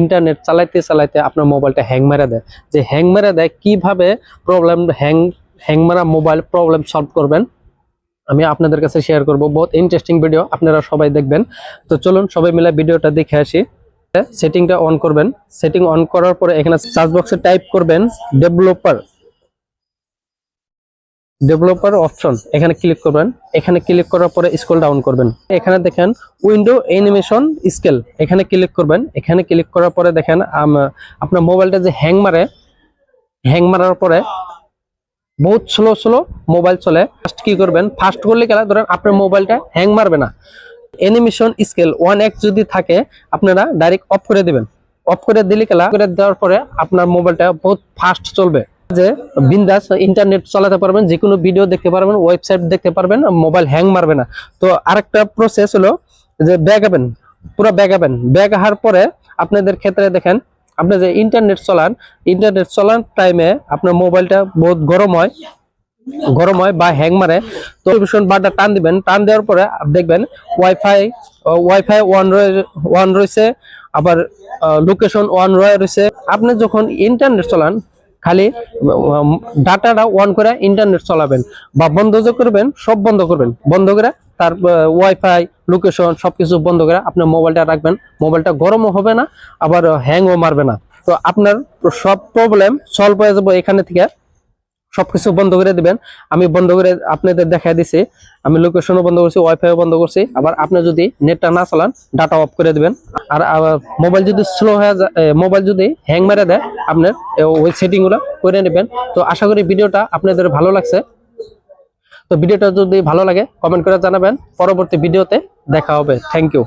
Internet চালাইতে চালাইতে আপনার মোবাইলটা হ্যাং মেরে দেয়। যে হ্যাং মেরে দেয় কিভাবে প্রবলেম হ্যাং মারা মোবাইল প্রবলেম সলভ করবেন আমি আপনাদের কাছে শেয়ার করব। বহুত ইন্টারেস্টিং ভিডিও, আপনারা সবাই দেখবেন। তো চলুন সবাই মিলে ভিডিওটা দেখে আসি। সেটিংটা অন করবেন। সেটিং অন করার পরে এখানে সার্চ বক্সে টাইপ করবেন ডেভেলপার অপশন, এখানে ক্লিক করবেন। এখানে ক্লিক করার পরে স্ক্রল ডাউন করবেন। এখানে দেখেন উইন্ডো অ্যানিমেশন স্কেল, এখানে ক্লিক করবেন। এখানে ক্লিক করার পরে দেখেন আপনার মোবাইলটা যে হ্যাং মারার পরে বহুত স্লো মোবাইল চলে। ফার্স্ট কি করবেন, ফার্স্ট করলে গেলে ধরেন আপনার মোবাইলটা হ্যাং মারবে না। অ্যানিমেশন স্কেল 1x যদি থাকে আপনারা ডাইরেক্ট অফ করে দিবেন। অফ করে দিলে গেলা করে দেওয়ার পরে আপনার মোবাইলটা বহুত ফাস্ট চলবে, যে বিন্দাস ইন্টারনেট চালাতে পারবেন, যে কোনো ভিডিও দেখতে পারবেন, ওয়েবসাইট দেখতে পারবেন, মোবাইল হ্যাং মারবে না। তো আরেকটা প্রসেস হলো যে ব্যাগাবেন, পুরো ব্যাগ আহার পরে আপনাদের ক্ষেত্রে দেখেন আপনি যে ইন্টারনেট চলান টাইমে আপনার মোবাইলটা বহুত গরম হয় বা হ্যাং মারে। তো ভীষণ বারটা টান দিবেন। টান দেওয়ার পরে দেখবেন ওয়াইফাই ওয়ান রয়েছে, আবার লোকেশন ওয়ান রয়েছে। আপনি যখন ইন্টারনেট চালান খালি ডাটাটা অন করে ইন্টারনেট চালাবেন, বা বন্ধ যে করবেন সব বন্ধ করে তার ওয়াইফাই লোকেশন সবকিছু বন্ধ করে আপনার মোবাইলটা রাখবেন। মোবাইলটা গরমও হবে না, আবার হ্যাংও মারবে না। তো আপনার সব প্রবলেম সলভ হয়ে যাবে এখানে থেকে। সবকিছু বন্ধ করে দিবেন। আমি বন্ধ করে আপনাদের দেখাই দিছি। আমি লোকেশনও বন্ধ করছি, ওয়াইফাইও বন্ধ করছি। আবার আপনি যদি নেটটা না চালান ডাটা অফ করে দিবেন। আর মোবাইল যদি স্লো হয়ে যায়, মোবাইল যদি হ্যাং মেরে দেয়, আপনার ওই সেটিং গুলো করে নেবেন। তো আশা করি ভিডিওটা আপনাদের ভালো লাগছে। তো ভিডিওটা যদি ভালো লাগে কমেন্ট করে জানাবেন। পরবর্তী ভিডিওতে দেখা হবে। Thank you.